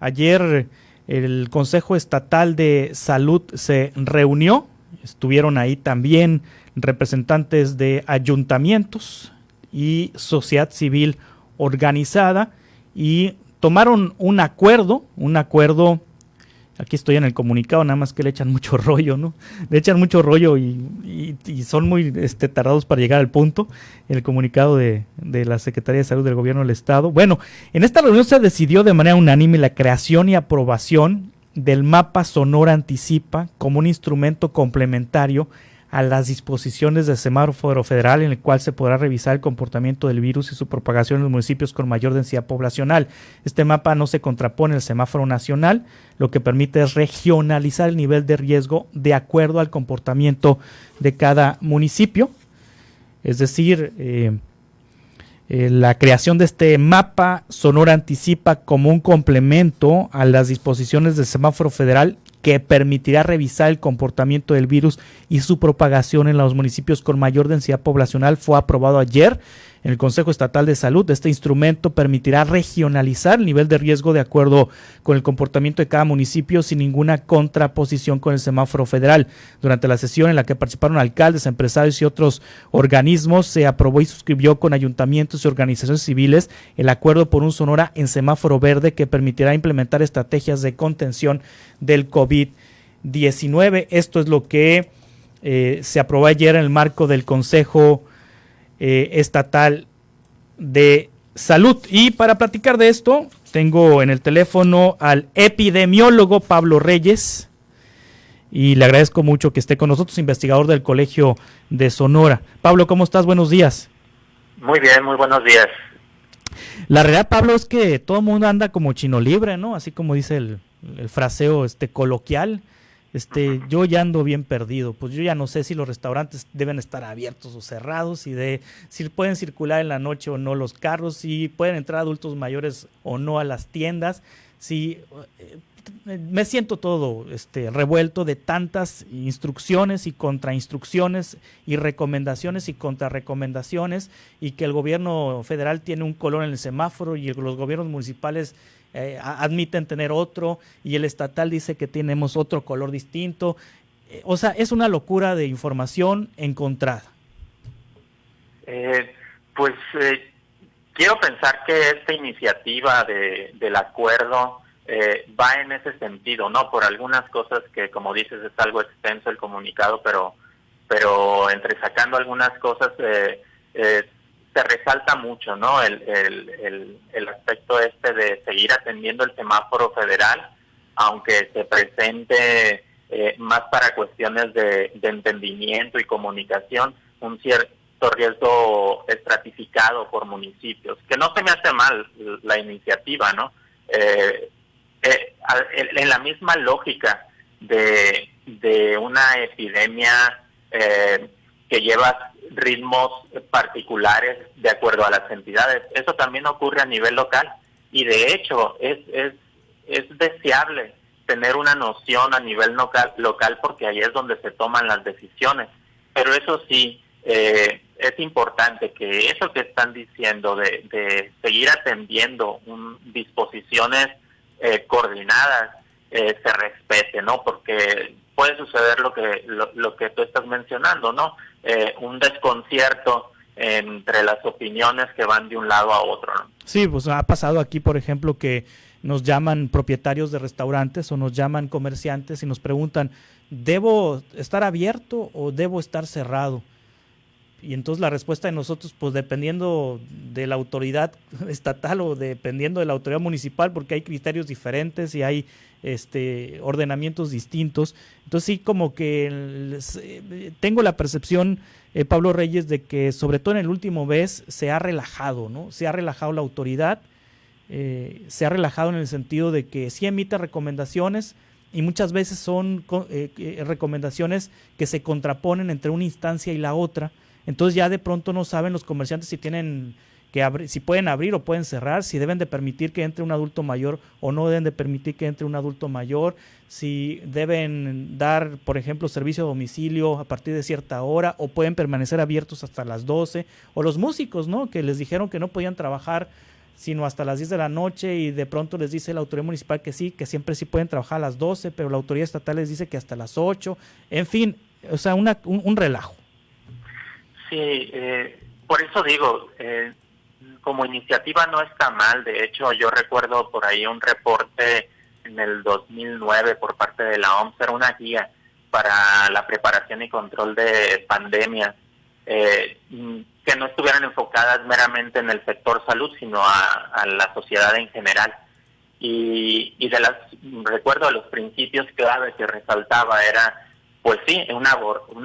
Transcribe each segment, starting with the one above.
Ayer el Consejo Estatal de Salud se reunió, estuvieron ahí también representantes de ayuntamientos y sociedad civil organizada y tomaron un acuerdo, aquí estoy en el comunicado, nada más que le echan mucho rollo, ¿no? Le echan mucho rollo y son muy tardados para llegar al punto, el comunicado de la Secretaría de Salud del Gobierno del Estado. Bueno, en esta reunión se decidió de manera unánime la creación y aprobación del mapa Sonora Anticipa como un instrumento complementario a las disposiciones del semáforo federal, en el cual se podrá revisar el comportamiento del virus y su propagación en los municipios con mayor densidad poblacional. Este mapa no se contrapone al semáforo nacional, lo que permite es regionalizar el nivel de riesgo de acuerdo al comportamiento de cada municipio. Es decir, la creación de este mapa Sonora Anticipa como un complemento a las disposiciones del semáforo federal que permitirá revisar el comportamiento del virus y su propagación en los municipios con mayor densidad poblacional fue aprobado ayer en el Consejo Estatal de Salud. Este instrumento permitirá regionalizar el nivel de riesgo de acuerdo con el comportamiento de cada municipio sin ninguna contraposición con el semáforo federal. Durante la sesión en la que participaron alcaldes, empresarios y otros organismos, se aprobó y suscribió con ayuntamientos y organizaciones civiles el acuerdo por un Sonora en semáforo verde que permitirá implementar estrategias de contención del COVID-19. Esto es lo que se aprobó ayer en el marco del Consejo Estatal de Salud. Y para platicar de esto, tengo en el teléfono al epidemiólogo Pablo Reyes, y le agradezco mucho que esté con nosotros, investigador del Colegio de Sonora. Pablo, ¿cómo estás? Buenos días. Muy bien, muy buenos días. La realidad, Pablo, es que todo el mundo anda como chino libre, ¿no? Así como dice el fraseo coloquial. Yo ya ando bien perdido, pues yo ya no sé si los restaurantes deben estar abiertos o cerrados, si pueden circular en la noche o no los carros, si pueden entrar adultos mayores o no a las tiendas, me siento todo revuelto de tantas instrucciones y contrainstrucciones y recomendaciones y contrarrecomendaciones, y que el gobierno federal tiene un color en el semáforo y los gobiernos municipales admiten tener otro, y el estatal dice que tenemos otro color distinto. O sea, es una locura de información encontrada. Quiero pensar que esta iniciativa del acuerdo va en ese sentido, ¿no? Por algunas cosas que, como dices, es algo extenso el comunicado, pero entre sacando algunas cosas se resalta mucho, ¿no? El aspecto de seguir atendiendo el semáforo federal, aunque se presente más para cuestiones de entendimiento y comunicación, un cierto riesgo estratificado por municipios, que no se me hace mal la iniciativa, ¿no? En la misma lógica de una epidemia que lleva ritmos particulares de acuerdo a las entidades. Eso también ocurre a nivel local, y de hecho es deseable tener una noción a nivel local, porque ahí es donde se toman las decisiones. Pero eso sí, es importante que eso que están diciendo de seguir atendiendo disposiciones coordinadas se respete, ¿no? Porque puede suceder lo que tú estás mencionando, ¿no? Un desconcierto entre las opiniones que van de un lado a otro, ¿no? Sí, pues ha pasado aquí, por ejemplo, que nos llaman propietarios de restaurantes o nos llaman comerciantes y nos preguntan, ¿debo estar abierto o debo estar cerrado? Y entonces la respuesta de nosotros, pues dependiendo de la autoridad estatal o dependiendo de la autoridad municipal, porque hay criterios diferentes y hay ordenamientos distintos. Entonces sí, como que tengo la percepción, Pablo Reyes, de que sobre todo en el último mes se ha relajado, ¿no? Se ha relajado la autoridad, se ha relajado en el sentido de que sí emite recomendaciones, y muchas veces son recomendaciones que se contraponen entre una instancia y la otra. Entonces ya de pronto no saben los comerciantes si tienen que abrir, si pueden abrir o pueden cerrar, si deben de permitir que entre un adulto mayor o no deben de permitir que entre un adulto mayor, si deben dar, por ejemplo, servicio a domicilio a partir de cierta hora o pueden permanecer abiertos hasta las 12, o los músicos, ¿no? Que les dijeron que no podían trabajar sino hasta las 10 de la noche, y de pronto les dice la autoridad municipal que sí, que siempre sí pueden trabajar a las 12, pero la autoridad estatal les dice que hasta las 8, en fin, o sea, un relajo. Sí, por eso digo, como iniciativa no está mal. De hecho, yo recuerdo por ahí un reporte en el 2009 por parte de la OMS, era una guía para la preparación y control de pandemias, que no estuvieran enfocadas meramente en el sector salud, sino a la sociedad en general. Y recuerdo de los principios clave que resaltaba era, pues sí, un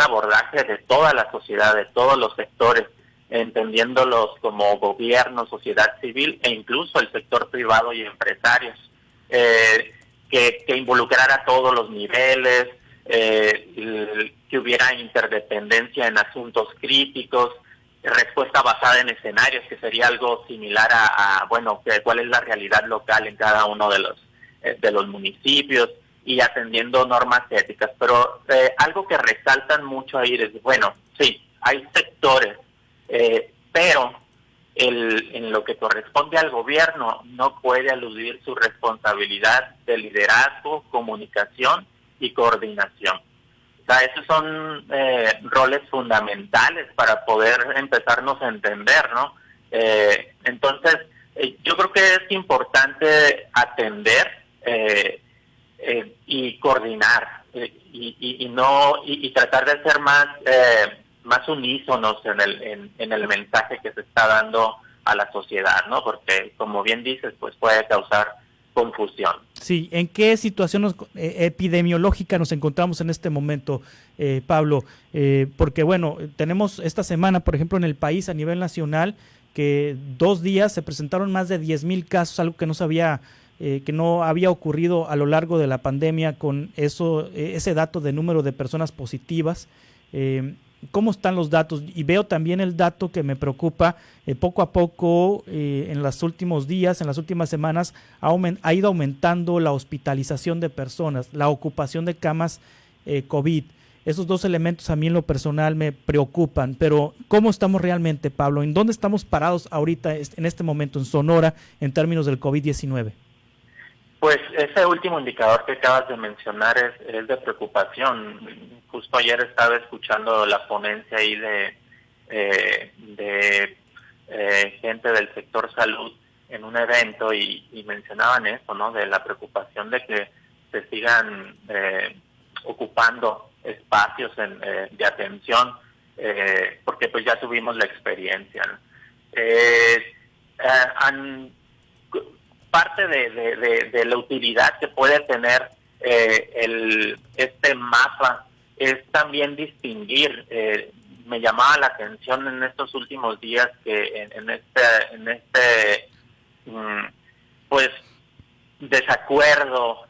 abordaje de toda la sociedad, de todos los sectores, entendiéndolos como gobierno, sociedad civil e incluso el sector privado y empresarios, que involucrara a todos los niveles, que hubiera interdependencia en asuntos críticos, respuesta basada en escenarios, que sería algo similar bueno, cuál es la realidad local en cada uno de los municipios, y atendiendo normas éticas. Pero algo que resaltan mucho ahí es, bueno, sí, hay sectores, pero en lo que corresponde al gobierno no puede eludir su responsabilidad de liderazgo, comunicación y coordinación. O sea, esos son roles fundamentales para poder empezarnos a entender, ¿no? Entonces, yo creo que es importante atender y coordinar, y tratar de ser más unísonos en el mensaje que se está dando a la sociedad, ¿no? Porque, como bien dices, pues puede causar confusión. Sí, ¿en qué situación epidemiológica nos encontramos en este momento, Pablo? Porque, bueno, tenemos esta semana, por ejemplo, en el país a nivel nacional, que 2 días se presentaron más de 10,000 casos, algo que no había ocurrido a lo largo de la pandemia, con ese dato de número de personas positivas. ¿Cómo están los datos? Y veo también el dato que me preocupa, poco a poco, en los últimos días, en las últimas semanas, ha ido aumentando la hospitalización de personas, la ocupación de camas COVID. Esos 2 elementos a mí en lo personal me preocupan, pero ¿cómo estamos realmente, Pablo? ¿En dónde estamos parados ahorita, en este momento, en Sonora, en términos del COVID-19? Pues ese último indicador que acabas de mencionar es de preocupación. Justo ayer estaba escuchando la ponencia ahí de gente del sector salud en un evento, y mencionaban eso, ¿no? De la preocupación de que se sigan ocupando espacios de atención, porque pues ya tuvimos la experiencia, ¿no? Parte de la utilidad que puede tener este mapa es también distinguir. Me llamaba la atención en estos últimos días que en este pues desacuerdo,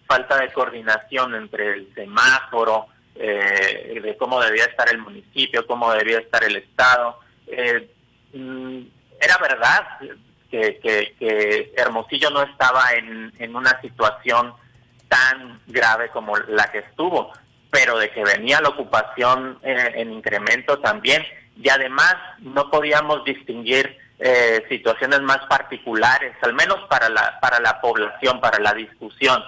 falta de coordinación entre el semáforo, de cómo debía estar el municipio, cómo debía estar el estado. Era verdad que Hermosillo no estaba en una situación tan grave como la que estuvo, pero de que venía la ocupación en incremento también, y además no podíamos distinguir situaciones más particulares, al menos para la población, para la discusión.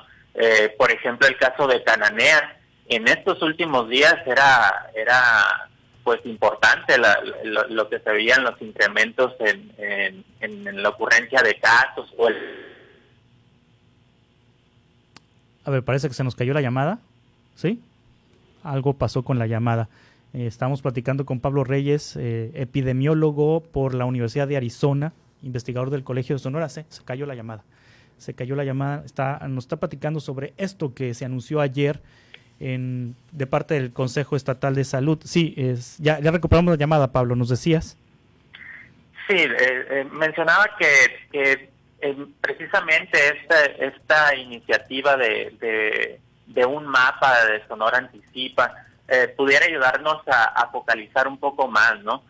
Por ejemplo, el caso de Cananea, en estos últimos días era pues importante lo que se veían los incrementos en la ocurrencia de casos. A ver, parece que se nos cayó la llamada, ¿sí? Algo pasó con la llamada. Estamos platicando con Pablo Reyes, epidemiólogo por la Universidad de Arizona, investigador del Colegio de Sonora. Se cayó la llamada. Nos está platicando sobre esto que se anunció ayer de parte del Consejo Estatal de Salud. Sí, ya recuperamos la llamada, Pablo, ¿nos decías? Sí, mencionaba que precisamente esta iniciativa de un mapa de Sonora Anticipa pudiera ayudarnos a focalizar un poco más, ¿no?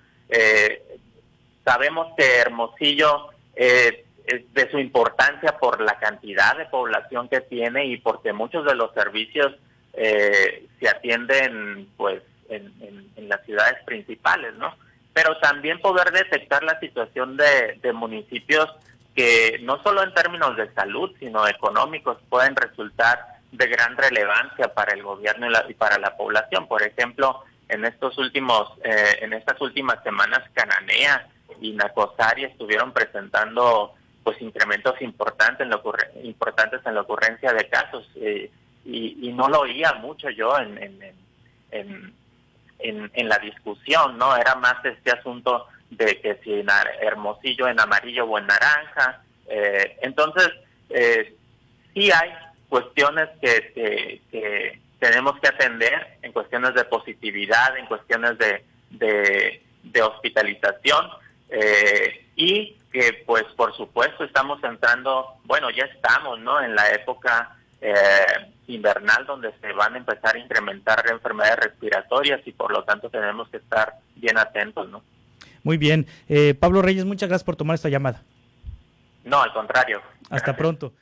Sabemos que Hermosillo, de su importancia por la cantidad de población que tiene y porque muchos de los servicios se atienden pues en las ciudades principales, ¿no? Pero también poder detectar la situación de municipios que no solo en términos de salud, sino económicos, pueden resultar de gran relevancia para el gobierno y para la población. Por ejemplo, en estas últimas semanas, Cananea y Nacosari estuvieron presentando pues incrementos importantes en la ocurrencia de casos, y no lo oía mucho yo en la discusión, ¿no? Era más este asunto de que si en Hermosillo en amarillo o en naranja. Entonces, sí hay cuestiones que tenemos que atender, en cuestiones de positividad, en cuestiones de hospitalización, y que pues por supuesto estamos entrando, bueno, ya estamos, ¿no?, en la época invernal, donde se van a empezar a incrementar enfermedades respiratorias, y por lo tanto tenemos que estar bien atentos, ¿no? Muy bien. Pablo Reyes, muchas gracias por tomar esta llamada. No, al contrario. Hasta pronto.